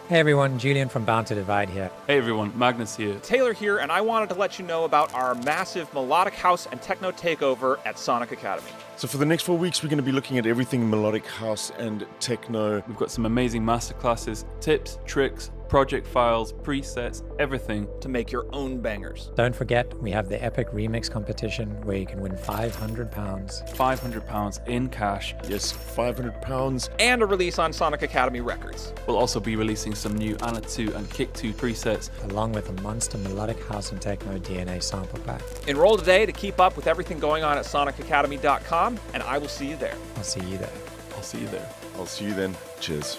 Hey everyone, Julian from Bound to Divide here. Hey everyone, Magnus here. Taylor here, and I wanted to let you know about our massive Melodic House and Techno Takeover at Sonic Academy. So for the next 4 weeks, we're going to be looking at everything melodic house and techno. We've got some amazing masterclasses, tips, tricks, project files, presets, everything to make your own bangers. Don't forget, we have the epic remix competition where you can win £500. £500 in cash. Yes, £500. And a release on Sonic Academy Records. We'll also be releasing some new Anna 2 and Kick 2 presets, along with a monster melodic house and techno DNA sample pack. Enroll today to keep up with everything going on at sonicacademy.com, and I will see you there. I'll see you there. I'll see you there. I'll see you then. Cheers.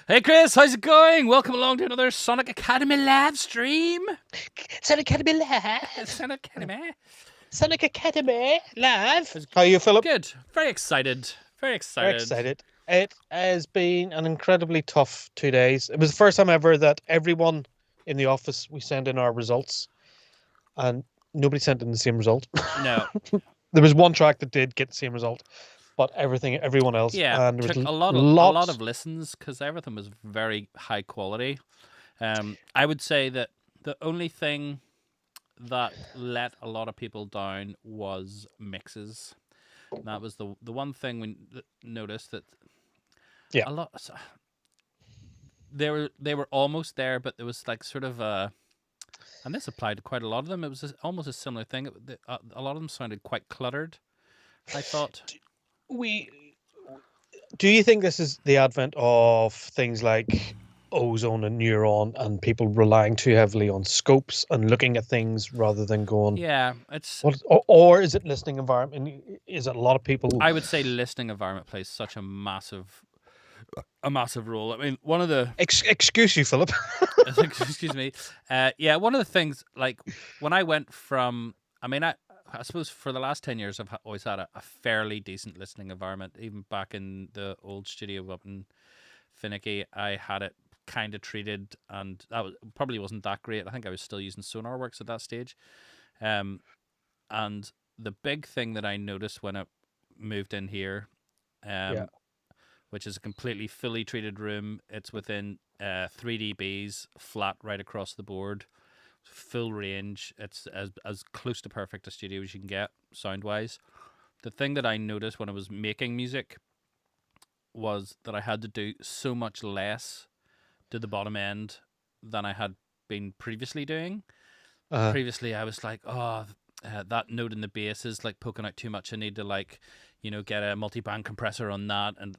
Hey Chris, how's it going? Welcome along to another Sonic Academy live stream. Sonic Academy Live. Sonic Academy. Sonic Academy Live. How are you, Philip? Good. Very excited. Very excited. Very excited. It has been an incredibly tough 2 days. It was the first time ever that everyone in the office, we sent in our results, and nobody sent in the same result. No. There was one track that did get the same result, but everyone else. Yeah, and there took was a lot of listens because everything was very high quality. I would say that the only thing that let a lot of people down was mixes. And that was the one thing we noticed that. Yeah. A lot. They were almost there, but there was like sort of a. And this applied to quite a lot of them. It was almost a similar thing. A lot of them sounded quite cluttered, I thought. Do you think this is the advent of things like ozone and neuron and people relying too heavily on scopes and looking at things rather than going? Yeah, it's. Or is it listening environment? Is it a lot of people? I would say listening environment plays such a massive role. I mean, one of the excuse you, Philip. excuse me. Yeah, one of the things, like when I went from, I mean, I suppose for the last 10 years, I've always had a fairly decent listening environment. Even back in the old studio up in Finicky, I had it kind of treated, and probably wasn't that great. I think I was still using SonarWorks at that stage. And the big thing that I noticed when I moved in here, which is a completely fully treated room. It's within 3 dBs, flat right across the board, full range. It's as close to perfect a studio as you can get, sound-wise. The thing that I noticed when I was making music was that I had to do so much less to the bottom end than I had been previously doing. Previously, I was like, that note in the bass is like poking out too much. I need to get a multi-band compressor on that and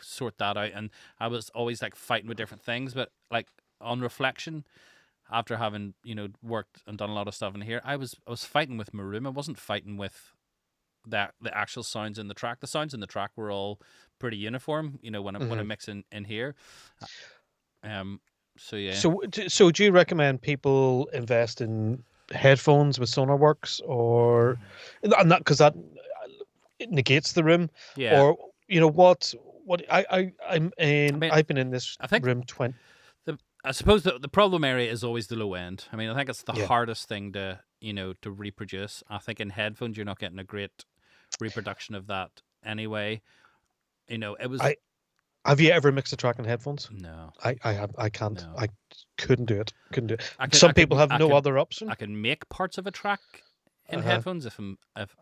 sort that out. And I was always like fighting with different things. But like on reflection, after having worked and done a lot of stuff in here, I was fighting with my room. I wasn't fighting with the actual sounds in the track. The sounds in the track were all pretty uniform. When I'm mixing in here. So yeah. So do you recommend people invest in headphones with SonarWorks, or not, because that it negates the room? Yeah. Or what I've been in this room 20. I suppose the problem area is always the low end. I mean, I think it's the Yeah. hardest thing to reproduce. I think in headphones you're not getting a great reproduction of that anyway. It was. Have you ever mixed a track in headphones? No. I can't. No. I couldn't do it. Some people have no other option. I can make parts of a track in headphones if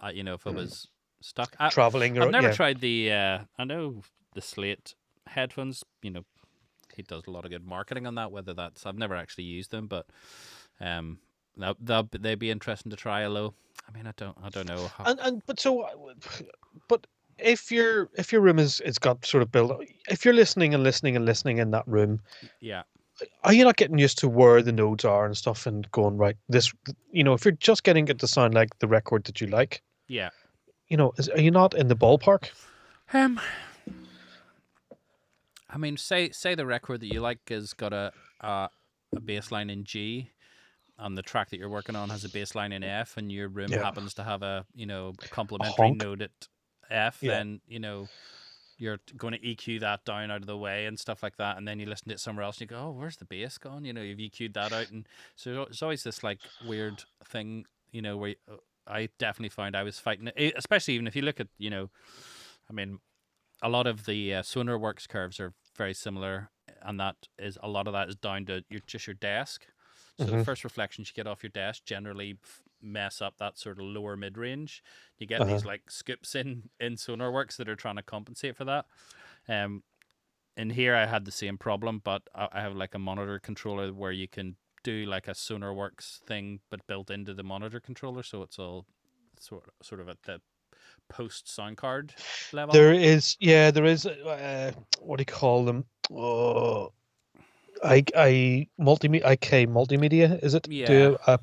I was stuck. Traveling. I've never tried the. I know the Slate headphones. He does a lot of good marketing on that. Whether that's, I've never actually used them, but they'd be interesting to try. Although, I mean, I don't know. But if your room is got sort of built, if you're listening in that room, yeah, are you not getting used to where the nodes are and stuff and going, right, this, if you're just getting it to sound like the record that you like, yeah, are you not in the ballpark? I mean, say the record that you like has got a bass line in G, and the track that you're working on has a bass line in F, and your room happens to have a complementary honk. note at F, then you're going to EQ that down out of the way and stuff like that, and then you listen to it somewhere else and you go, oh, where's the bass gone? You know, you've EQ'd that out, and so it's always this like weird thing, you know, where I definitely found I was fighting it, especially even if you look at, you know, I mean, a lot of the SonarWorks curves are very similar, and a lot of that is down to your desk. So the first reflections you get off your desk generally mess up that sort of lower mid range. You get these like scoops in SonarWorks that are trying to compensate for that. In here I had the same problem, but I have like a monitor controller where you can do like a SonarWorks thing, but built into the monitor controller, so it's all sort of at the post sound card level. There is what do you call them? Oh, IK multimedia, is it? Yeah. Do a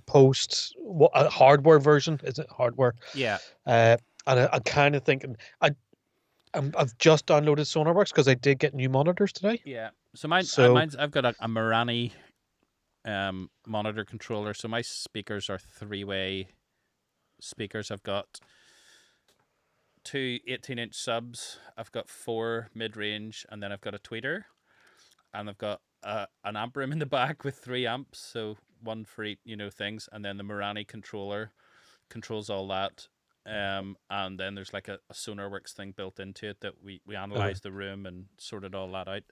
a hardware version? Is it hardware? Yeah. And I'm kind of thinking I've just downloaded SonarWorks because I did get new monitors today. Yeah. So I've got a Marani monitor controller. So my speakers are 3-way speakers. I've got 2 18-inch subs. I've got 4 mid-range, and then I've got a tweeter, and I've got an amp room in the back with 3 amps, so one for each, you know, things, and then the Marani controller controls all that. And then there's like a SonarWorks thing built into it that we analyzed the room and sorted all that out.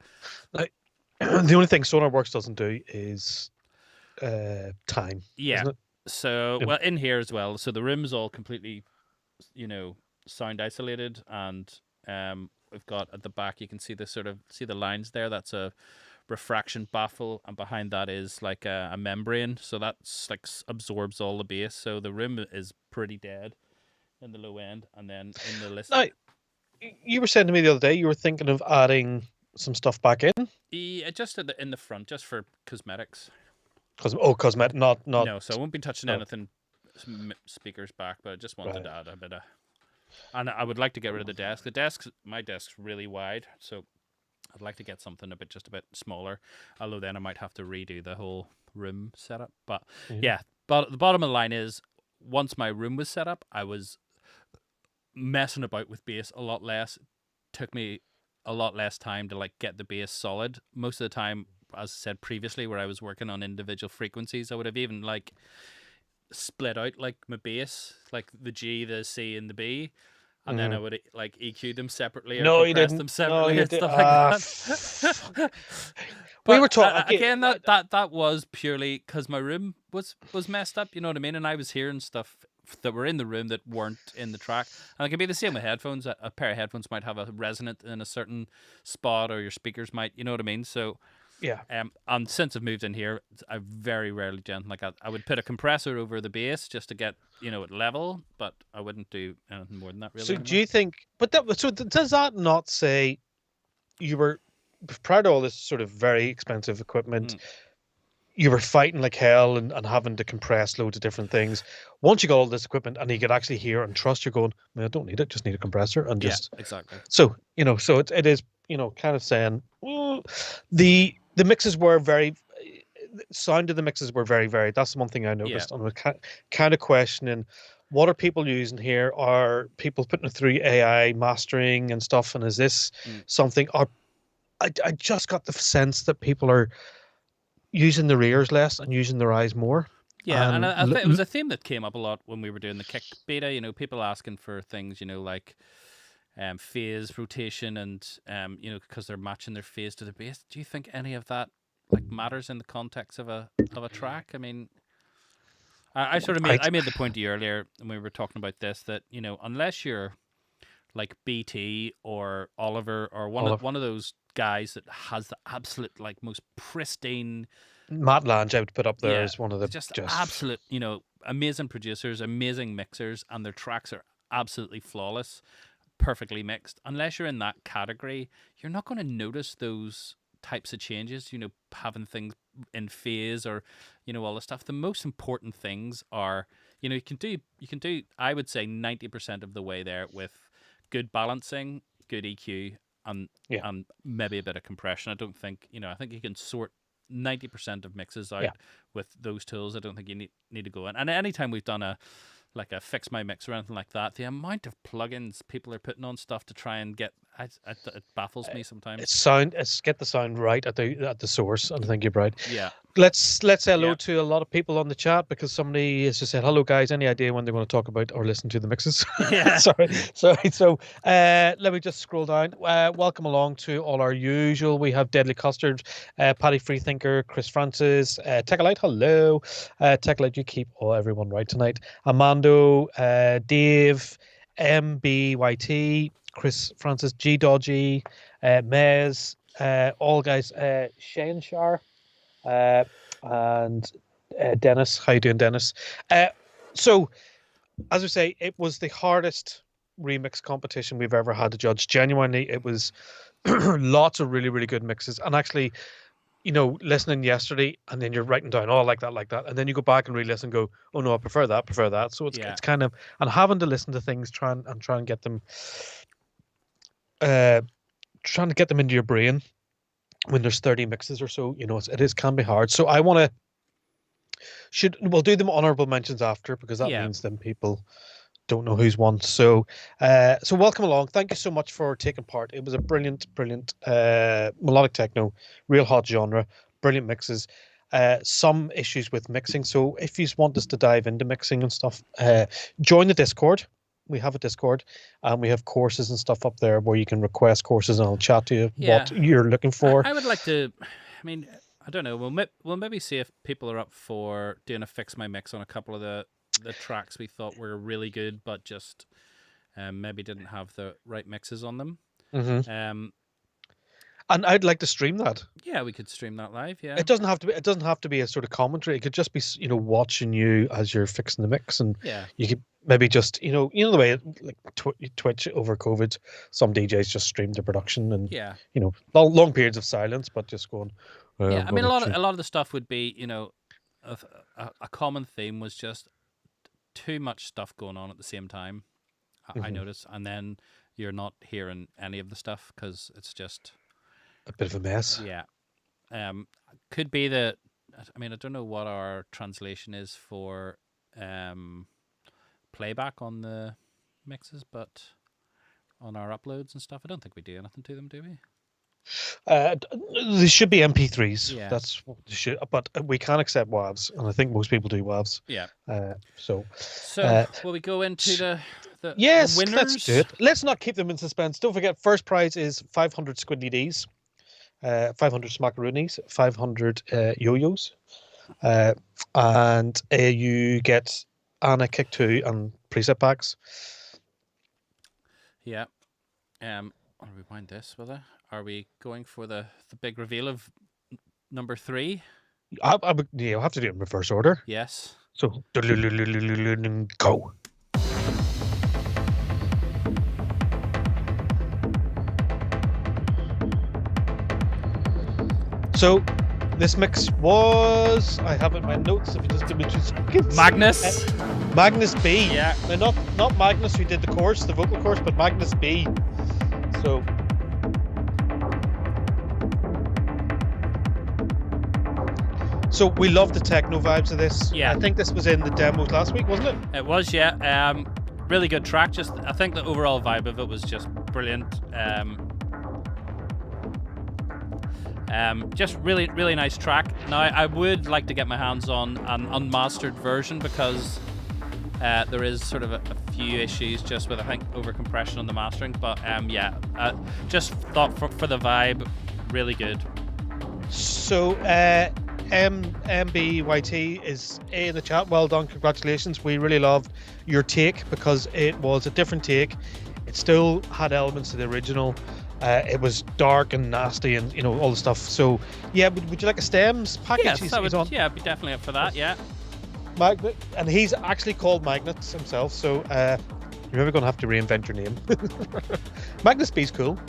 Like, the only thing SonarWorks doesn't do is time. Yeah. Isn't it? So well, in here as well. So the room's all completely, you know, sound isolated, and we've got at the back you can see the lines there. That's a refraction baffle, and behind that is like a membrane, so that's like absorbs all the bass. So the room is pretty dead in the low end, and then in the list. Now, you were saying to me the other day you were thinking of adding some stuff back in. Yeah, just in the front, just for cosmetics. Cosmetic, not. No, so I won't be touching anything speakers back, but I just wanted to add a bit of. And I would like to get rid of the desk. My desk's really wide, so I'd like to get something just a bit smaller. Although then I might have to redo the whole room setup. But yeah, but the bottom of the line is, once my room was set up, I was messing about with bass a lot less. It took me a lot less time to like get the bass solid. Most of the time, as I said previously, where I was working on individual frequencies, I would have even like split out like my bass, like the G, the C, and the B, and then I would like EQ them separately or compress them separately and stuff like that. We were talking again. That was purely because my room was messed up. You know what I mean? And I was hearing stuff that were in the room that weren't in the track. And it can be the same with headphones. A pair of headphones might have a resonant in a certain spot, or your speakers might. You know what I mean? So. Yeah. And since I've moved in here, I very rarely do like I would put a compressor over the bass just to get, you know, it level, but I wouldn't do anything more than that really. So do you think? Does that not say you were prior to all this sort of very expensive equipment? You were fighting like hell and having to compress loads of different things. Once you got all this equipment and you could actually hear and trust, you're going, I don't need it, just need a compressor and just exactly. So you know, so it is, you know, kind of saying the mixes were sound of the mixes were very varied. That's the one thing I noticed. And I was kind of questioning, what are people using here? Are people putting it through AI mastering and stuff? And is this something? I just got the sense that people are using their ears less and using their eyes more. Yeah, and I think it was a theme that came up a lot when we were doing the Kick beta. You know, people asking for things, you know, like phase rotation and you know, because they're matching their phase to the bass. Do you think any of that like matters in the context of a track? I mean, I made the point to you earlier when we were talking about this that, you know, unless you're like BT or Oliver or one of those guys that has the absolute like most pristine. Matt Lange I would put up there as one of the just absolute, you know, amazing producers, amazing mixers, and their tracks are absolutely flawless, perfectly mixed. Unless you're in that category, you're not going to notice those types of changes, you know, having things in phase or, you know, all the stuff. The most important things are, you know, you can do I would say 90% of the way there with good balancing, good EQ, and maybe a bit of compression. I don't think, you know, I think you can sort 90% of mixes out with those tools. I don't think you need to go in. And anytime we've done a fix my mix or anything like that, the amount of plugins people are putting on stuff to try and get It baffles me sometimes. Get the sound right at the source, and I think you're right. Yeah. Let's say hello Yeah. to a lot of people on the chat, because somebody has just said, "Hello guys, any idea when they're going to talk about or listen to the mixes?" Yeah. sorry. So let me just scroll down. Welcome along to all our usual. We have Deadly Custard, Paddy Freethinker, Chris Francis, Techalite. Hello, Techalite. You keep everyone right tonight. Amando, Dave, MBYT, Chris Francis, G Dodgy, Mez, all guys, Shane Shar. And Dennis. How you doing, Dennis? So, as we say, it was the hardest remix competition we've ever had to judge. Genuinely, it was lots of really, really good mixes. And actually, listening yesterday, and then you're writing down, oh, like that, and then you go back and re-listen and go, oh no, I prefer that. So it's kind of, and having to listen to things, try and get them, trying to get them into your brain. When there's 30 mixes or so, can be hard. So I want to we'll do them honorable mentions after, because that means then people don't know who's won. So welcome along. Thank you so much for taking part. It was a brilliant melodic techno, real hot genre, brilliant mixes. Some issues with mixing. So if you want us to dive into mixing and stuff, join the Discord. We have a Discord, and we have courses and stuff up there where you can request courses, and I'll chat to you what you're looking for. I would like to. I mean, I don't know. We'll maybe see if people are up for doing a fix my mix on a couple of the tracks we thought were really good, but just maybe didn't have the right mixes on them. Mm-hmm. And I'd like to stream that. Yeah, we could stream that live. Yeah, it doesn't have to be a sort of commentary. It could just be watching you as you're fixing the mix, and you could maybe just the way like Twitch over COVID, some DJs just streamed their production, and long periods of silence, but just going. I mean, a lot of the stuff would be a common theme was just too much stuff going on at the same time. I noticed, and then you're not hearing any of the stuff because it's just a bit of a mess. Yeah. Could be that. I mean, I don't know what our translation is for playback on the mixes, but on our uploads and stuff, I don't think we do anything to them, do we? They should be MP3s. Yeah. That's what they should. But we can accept WAVs, and I think most people do WAVs. Yeah. So will we go into the yes, winners? Let's do it. Let's not keep them in suspense. Don't forget, first prize is 500 Squidly D's. 500 smackaroonies, 500 yo-yos, and you get Anna Kick 2 and preset packs. Yeah. I'll rewind this, will I? Are we going for the big reveal of number 3? You'll have to do it in reverse order. Yes. So, go. So, this mix was, I have it in my notes, if you just give me 2 seconds. Magnus. Magnus B. Yeah. Now, not Magnus who did the course, the vocal course, but Magnus B. So we love the techno vibes of this. Yeah. I think this was in the demos last week, wasn't it? It was, yeah. Really good track. Just, I think the overall vibe of it was just brilliant. Just really, really nice track. Now, I would like to get my hands on an unmastered version because there is sort of a few issues just with, I think, overcompression on the mastering. But just thought for the vibe, really good. So, MBYT is A in the chat. Well done, congratulations. We really loved your take because it was a different take. It still had elements of the original. It was dark and nasty and all the stuff. So yeah, would you like a stems package? Yes, he's on. Yeah, I'd be definitely up for that. Yeah. Magnet, and he's actually called Magnets himself. So you're never going to have to reinvent your name. Magnus B's cool.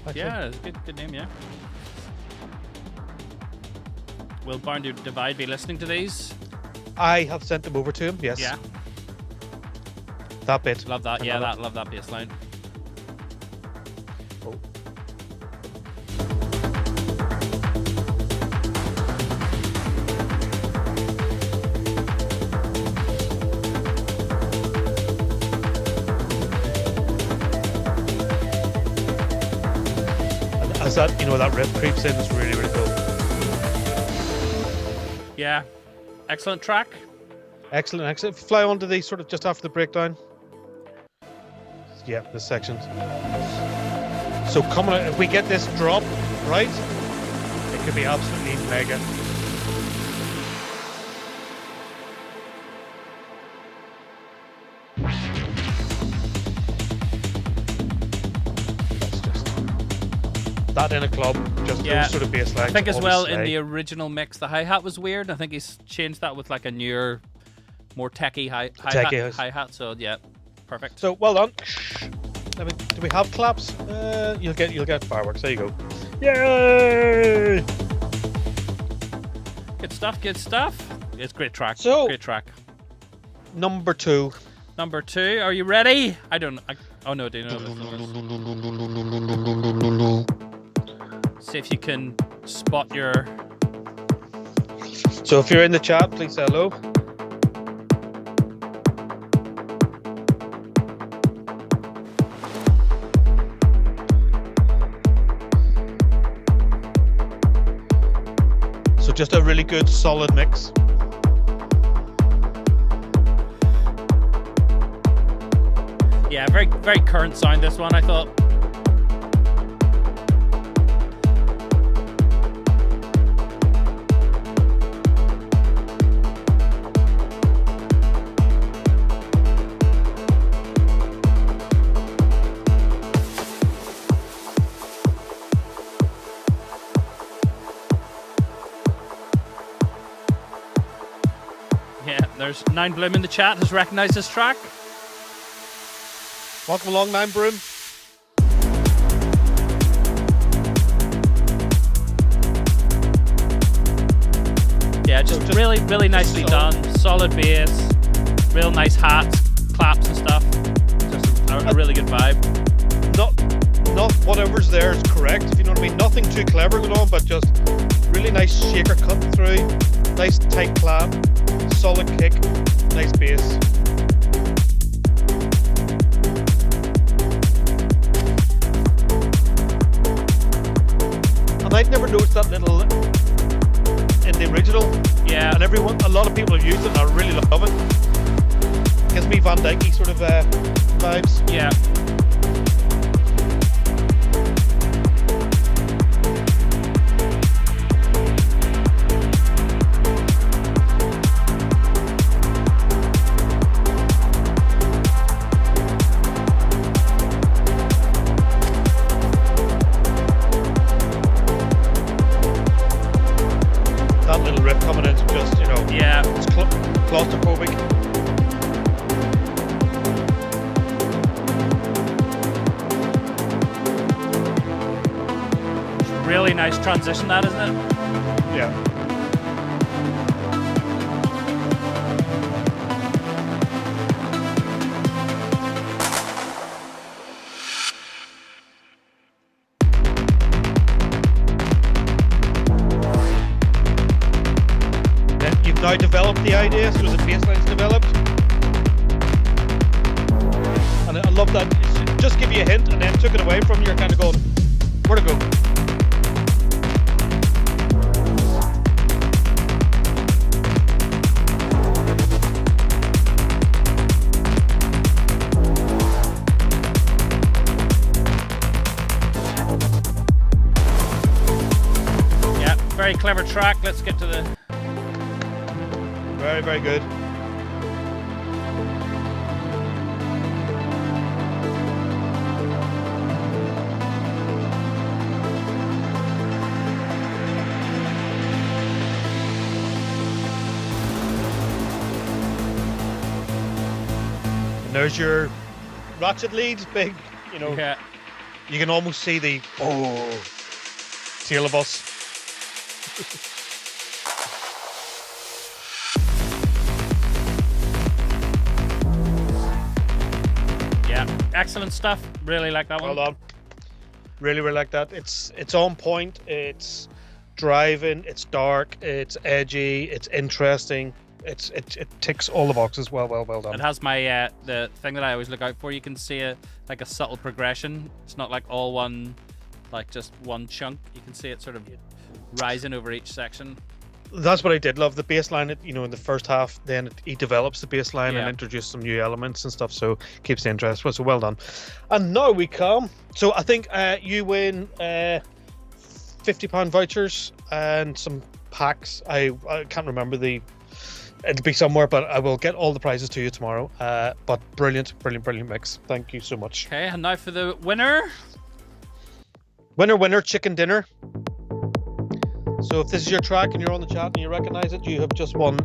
Actually. Yeah, it's a good name. Yeah. Will Barn to Divide be listening to these? I have sent them over to him. Yes. Yeah. That bit. Love that. Yeah, love that bass line. Oh. as that that riff creeps in, it's really really cool. Yeah, excellent track. Excellent. Fly on to the sort of just after the breakdown. Yeah, this section. So coming out, if we get this drop right, it could be absolutely mega. That's just that in a club, just those sort of bass lines. I think as well in the original mix, the hi-hat was weird. I think he's changed that with like a newer, more techie hi-hat. So yeah, perfect. So well done. Do we have claps? You'll get fireworks. There you go. Yay! Good stuff. It's a great track. So great track. Number two. Are you ready? I don't. Oh no, do you know? See if you can spot your. So if you're in the chat, please say hello. So just a really good solid mix. Yeah, very very current sound this one, I thought. Yeah, there's Nine Bloom in the chat has recognized this track. Welcome along, Nine Broom. Yeah, just really, really nicely done. Solid bass, real nice hats, claps and stuff. Just a really good vibe. Not whatever's there is correct, if you know what I mean. Nothing too clever going on, but just really nice shaker cut through, nice tight clap, solid kick, nice bass. And I'd never noticed that little in the original. Yeah. And a lot of people have used it and I really love it. Gives me Van Dyke sort of vibes. Yeah. That little riff coming in is just, Yeah. it's claustrophobic. Really nice transition, that, isn't it? Yeah. You've now developed the idea, so the bassline's developed. And I love that. It's just give you a hint and then took it away from you. You're kind of going, where to go? Yeah, very clever track. Let's get to the. Very, very good. And there's your ratchet lead, big, Yeah. You can almost see the tail of us. Yeah, excellent stuff. Really like that one. Well done. Really, really like that. It's on point. It's driving. It's dark. It's edgy. It's interesting. It ticks all the boxes. Well done. It has my the thing that I always look out for. You can see like a subtle progression. It's not like all one like just one chunk. You can see it sort of rising over each section. That's what I did love, the bass line. In the first half, then he develops the bass line Yeah. and introduces some new elements and stuff, so keeps the interest. So well done. And now we come. So I think you win £50 vouchers and some packs. I can't remember it'll be somewhere, but I will get all the prizes to you tomorrow. But brilliant mix. Thank you so much. Okay, and now for the winner. Winner, chicken dinner. So if this is your track and you're on the chat and you recognize it, you have just won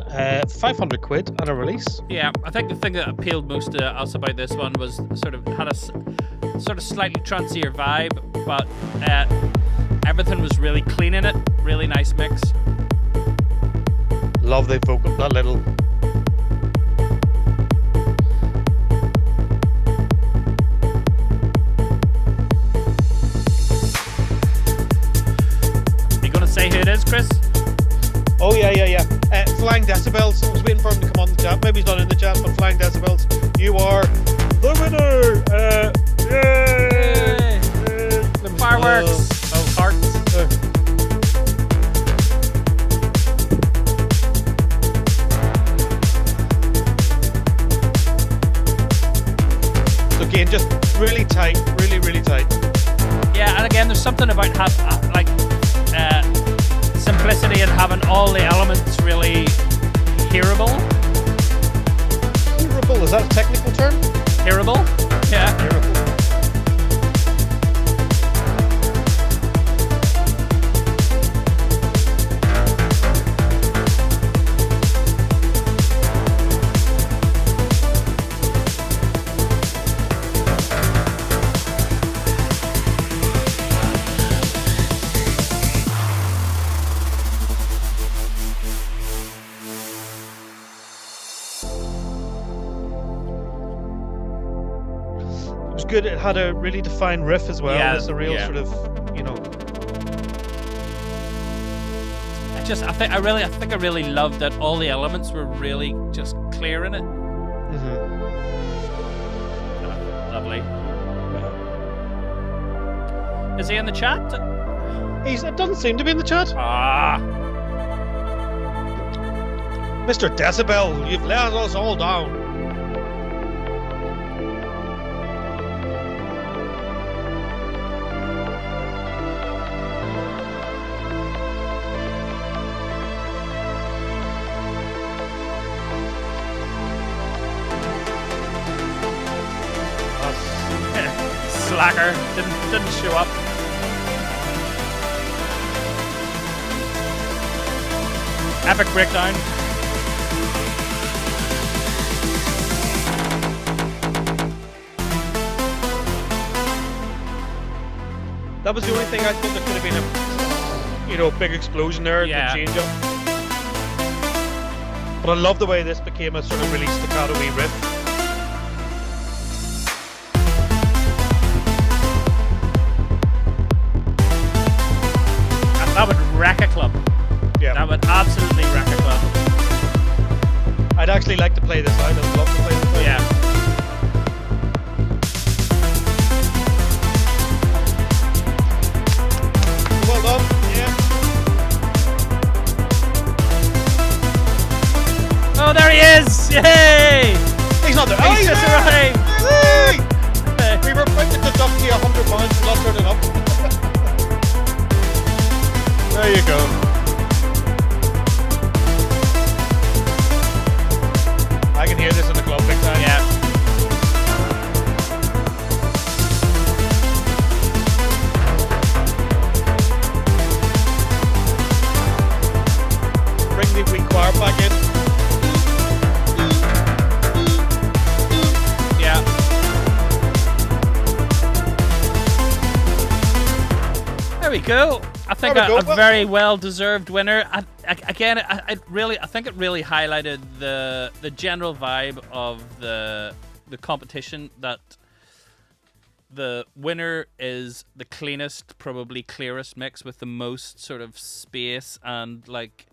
500 quid and a release. Yeah, I think the thing that appealed most to us about this one was had a sort of slightly trancier vibe, but everything was really clean in it. Really nice mix. Love the vocal, that little. You gonna say who it is, Chris? Oh yeah. Flying Decibels. I was waiting for him to come on the chat. Maybe he's not in the chat, but Flying Decibels, you are the winner. Yay! Fireworks. Hearts. So again, just really tight, really tight. Yeah, and again, there's something about simplicity and having all the elements really hearable. Hearable, is that a technical term? Hearable? Yeah. Hearable. Good. It had a really defined riff as well. Yeah, It's a real sort of, I think I really loved that all the elements were really just clear in it. Lovely. Is he in the chat? It doesn't seem to be in the chat. Mr. Decibel, you've let us all down. Slacker didn't show up. Epic breakdown. That was the only thing I thought there could have been a big explosion there, Yeah. the change up. But I love the way this became a sort of really staccato-y riff. That would wreck a club. Yeah. That would absolutely wreck a club. I'd actually like to play this out. I'd love to play this out. Yeah. Well done. Yeah. Oh, there he is! Yay! He's not there. He's just arrived! Hey! We were about to deduct you £100 for not turning up. There you go. I can hear this in the club big time. Yeah. Bring the wee choir back in. Yeah. There we go. I think There we a go. very well-deserved winner. I think it really highlighted the general vibe of the competition, that the winner is the cleanest, probably clearest mix with the most sort of space and like.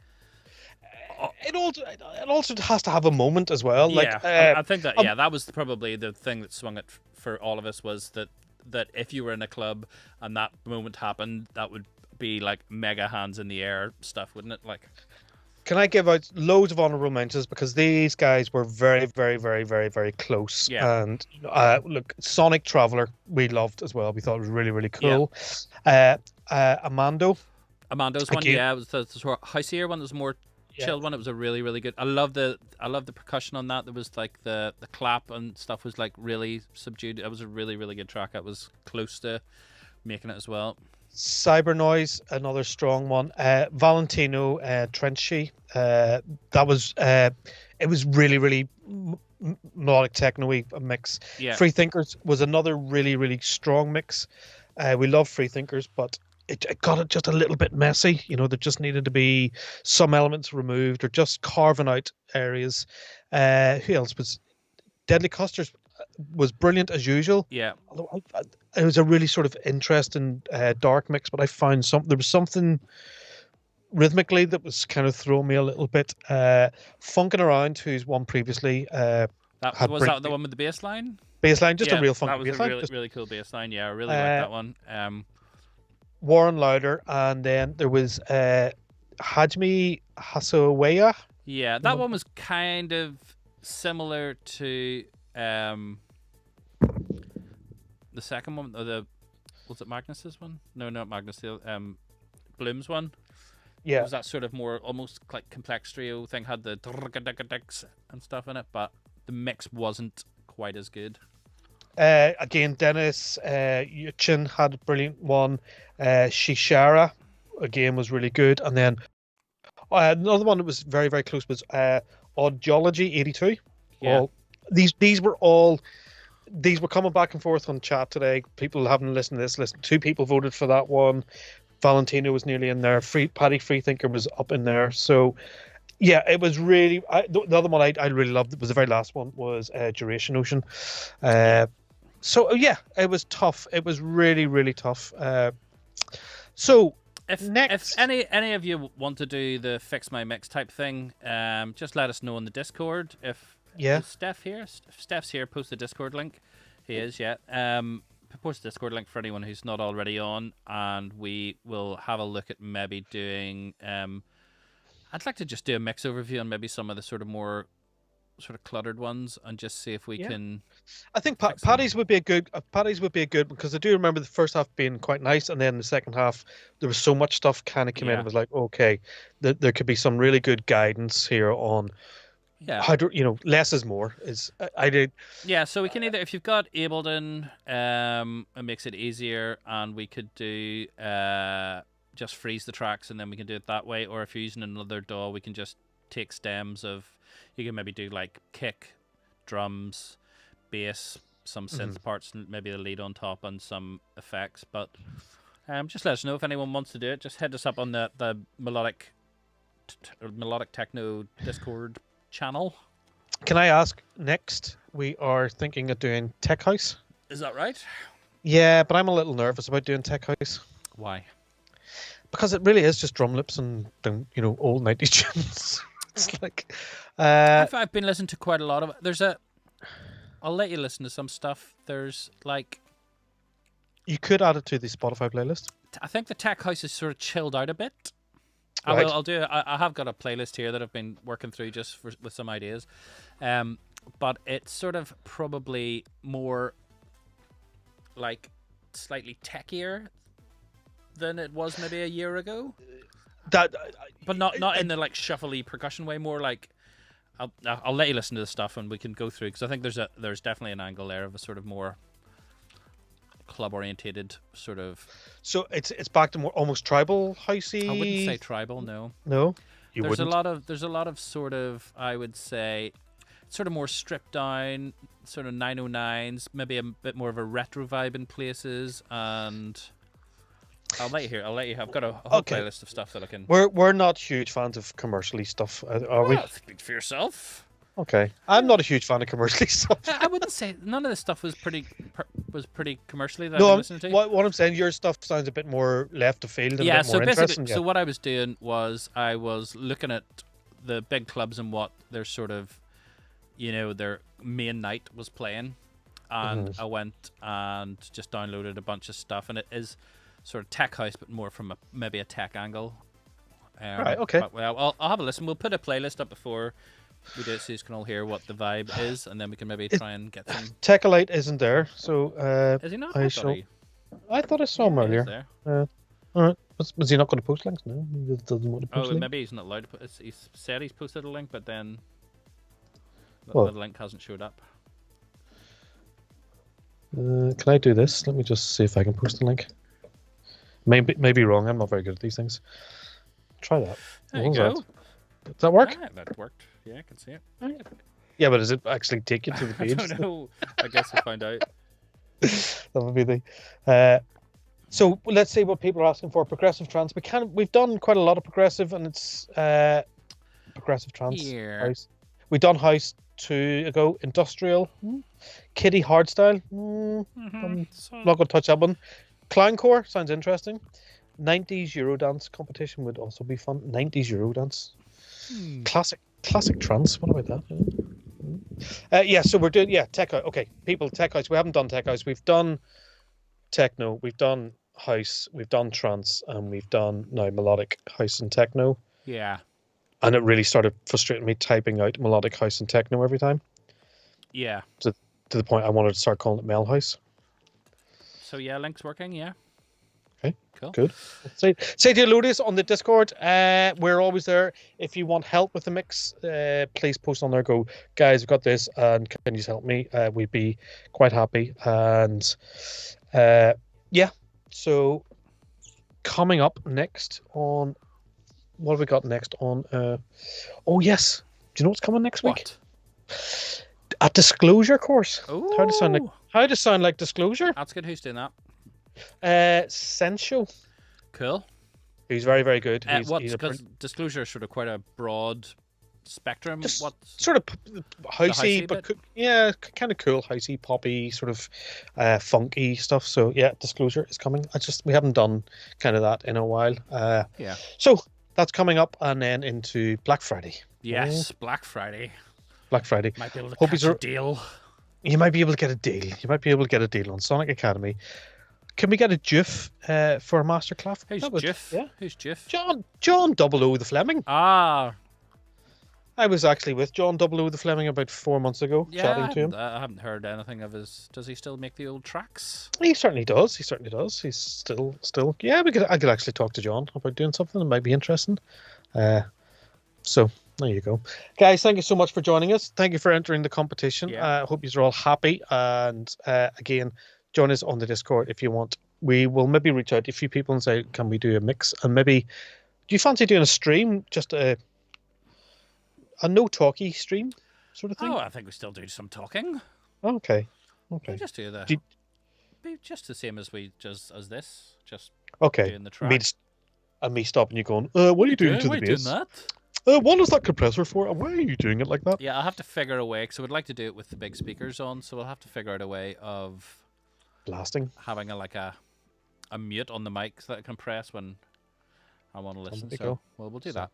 It also has to have a moment as well. Yeah, Like, I think that that was probably the thing that swung it for all of us, was that that if you were in a club and that moment happened, that would be like mega hands in the air stuff, wouldn't it? Like, Can I give out loads of honorable mentions because these guys were very, very, very, very, very close. Yeah. And look, Sonic Traveler we loved as well. We thought it was really, really cool. Amando's one, Again. yeah, it was the sort of houseier one. It was a more chilled one. It was a really, really good. I love the percussion on that. There was like the clap and stuff was like really subdued. It was a really, really good track. It was close to making it as well. Cyber Noise, another strong one. Valentino Trenchy. That was it was really, really melodic techno-y mix. Yeah. Free Thinkers was another really, really strong mix. We love Free Thinkers, but it got it just a little bit messy. You know, there just needed to be some elements removed or just carving out areas. Who else was Deadly Custers? Was brilliant as usual. Yeah. Although it was a really sort of interesting dark mix, but I found there was something rhythmically that was kind of throwing me a little bit. Funkin' Around, who's won previously. That the one with the bass line? Bass line, just a real funky that was bass a line. really, really cool bass line. Yeah, I really liked that one. Warren Louder, and then there was Hajime Hasaweya. Yeah, that one was kind of similar to the second one, or was it Magnus's one? No, not Magnus. The Bloom's one. Yeah, it was that sort of more almost like complex trio thing. Had the and stuff in it, but the mix wasn't quite as good. Again, Dennis Yuchin had a brilliant one. Shishara again was really good, and then another one that was very, very close was Audiology 82. Yeah. These were coming back and forth on chat today. People haven't listened to this. Two people voted for that one. Valentino was nearly in there. Paddy Freethinker was up in there. So, yeah, it was really. The other one I really loved was the very last one was Duration Ocean. So yeah, it was tough. It was really, really tough. So if any of you want to do the fix my mix type thing, just let us know in the Discord. Is Steph's here. Post the Discord link. He is, yeah. Post the Discord link for anyone who's not already on, and we will have a look at maybe doing. I'd like to just do a mix overview on maybe some of the sort of more sort of cluttered ones, and just see if we can. I think Paddy's would be a good. Paddy's would be a good, because I do remember the first half being quite nice, and then the second half there was so much stuff kind of came in. It was like, okay, there could be some really good guidance here on. Yeah. How do less is more? I did. Yeah, so we can either, if you've got Ableton, it makes it easier, and we could do just freeze the tracks, and then we can do it that way. Or if you're using another DAW, we can just take stems of. You can maybe do like kick, drums, bass, some synth parts, and maybe the lead on top, and some effects. But just let us know if anyone wants to do it. Just head us up on the melodic techno Discord channel. Can I ask, next we are thinking of doing Tech House? Is that right? Yeah, but I'm a little nervous about doing Tech House. Why? Because it really is just drum loops and old 90s tunes. It's like I've been listening to quite a lot of it. I'll let you listen to some stuff. There's like, you could add it to the Spotify playlist. I think the Tech House is sort of chilled out a bit. Right. I'll do. I have got a playlist here that I've been working through just with some ideas, but it's sort of probably more like slightly techier than it was maybe a year ago. But not in the like shuffly percussion way. More like I'll let you listen to the stuff and we can go through, because I think there's definitely an angle there of a sort of more club orientated sort of. So it's back to more almost tribal housey. I wouldn't say tribal, no. No, there's a lot of sort of, I would say, sort of more stripped down, sort of 909s, maybe a bit more of a retro vibe in places, and I'll let you hear. I've got a whole playlist of stuff that I can. We're not huge fans of commercially stuff, are we? Speak for yourself. Okay, I'm not a huge fan of commercially stuff. I wouldn't say none of this stuff was pretty commercially that No, I've been listening to. What I'm saying, your stuff sounds a bit more left of field and a bit more interesting. So what I was doing was I was looking at the big clubs and what their sort of, their main night was playing, and I went and just downloaded a bunch of stuff, and it is sort of tech house, but more from maybe a tech angle. Right, okay. But, well, I'll have a listen. We'll put a playlist up before we do it, so you can all hear what the vibe is, and then we can maybe try and get some. Techolite isn't there, so Is he not? I thought I saw him earlier. All right. Was he not going to post links? No, he doesn't want to post links. Maybe he's not allowed to put. He said he's posted a link, but then the link hasn't showed up. Can I do this? Let me just see if I can post the link. Maybe wrong. I'm not very good at these things. Try that. There you go. Does that work? Yeah, that worked. Yeah, I can see it. Yeah, but does it actually take you to the page? I don't know. I guess we'll find out. That would be the. So let's see what people are asking for. Progressive trance. We've done quite a lot of progressive, and it's progressive trance. Yeah. House. We've done house 2 ago. Industrial. Kiddie hardstyle. I'm not going to touch that one. Clowncore sounds interesting. 90s Eurodance competition would also be fun. 90s Eurodance. Classic trance. What about that? Yeah, so we're doing tech house. Okay, people, tech house. We haven't done tech house. We've done techno. We've done house. We've done trance, and we've done now melodic house and techno. Yeah. And it really started frustrating me typing out melodic house and techno every time. Yeah. To the point I wanted to start calling it Mel House. So yeah, link's working. Yeah. Okay. Cool. Good. Say to you, Lotus, on the Discord. We're always there. If you want help with the mix, please post on there. Go, guys, I've got this, and can you help me? We'd be quite happy. And yeah. So coming up next on what have we got next on? Oh yes. Do you know what's coming next week? A disclosure course. Oh. How to sound like disclosure. That's good. Who's doing that? Sensual. Cool. He's very, very good. Because disclosure is sort of quite a broad spectrum. What sort of housey, but kind of cool, housey, poppy, sort of funky stuff. So yeah, disclosure is coming. We haven't done kind of that in a while. Yeah. So that's coming up, and then into Black Friday. Yes, Black Friday. Black Friday. Might be able to catch a deal. You might be able to get a deal. You might be able to get a deal on Sonic Academy. Can we get a GIF for a masterclass? Who's GIF? Yeah. Who's GIF? John 00 the Fleming. Ah. I was actually with John 00 the Fleming about 4 months ago, chatting to him. I haven't heard anything of his. Does he still make the old tracks? He certainly does. He's still. Yeah, I could actually talk to John about doing something that might be interesting. So there you go, guys. Thank you so much for joining us. Thank you for entering the competition. I hope you're all happy. And again, join us on the Discord if you want. We will maybe reach out to a few people and say, can we do a mix? And maybe, do you fancy doing a stream? Just a no talky stream sort of thing? Oh, I think we still do some talking. Okay. We'll just do the. Be just the same as as this. Just doing the track. Me stopping you going, what are you doing to the bass? Doing that? What is that compressor for? Why are you doing it like that? Yeah, I'll have to figure a way, because I would like to do it with the big speakers on, so we'll have to figure out a way of blasting, having a mute on the mic that I can press when I want to listen. So we'll do that.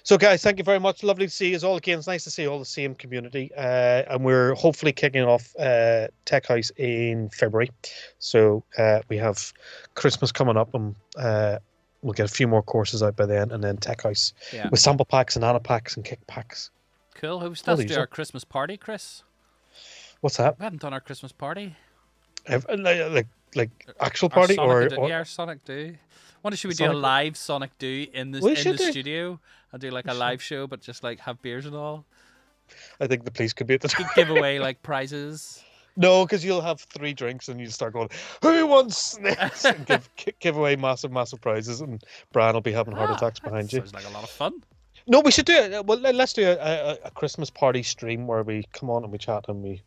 So guys, thank you very much. Lovely to see you all again. It's nice to see all the same community. And we're hopefully kicking off Tech House in February. So we have Christmas coming up, and we'll get a few more courses out by then, and then Tech House with sample packs and ana packs and kick packs. Cool. Who still do our Christmas party, Chris? What's that? We haven't done our Christmas party. Like actual party or Sonic Do. Wonder should we do a live Sonic Do in the studio and do like a live show, but just like have beers and all? I think the police could be at the top. Give away like prizes. No, because you'll have 3 drinks and you'll start going, who wants this? And give away massive prizes, and Brian will be having heart attacks behind you. Sounds like a lot of fun. No, we should do it. Well, let's do a Christmas party stream where we come on and we chat and we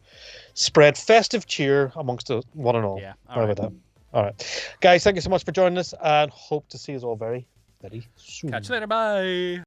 spread festive cheer amongst one and all. Yeah, all right. About that. All right. Guys, thank you so much for joining us, and hope to see you all very, very soon. Catch you later. Bye.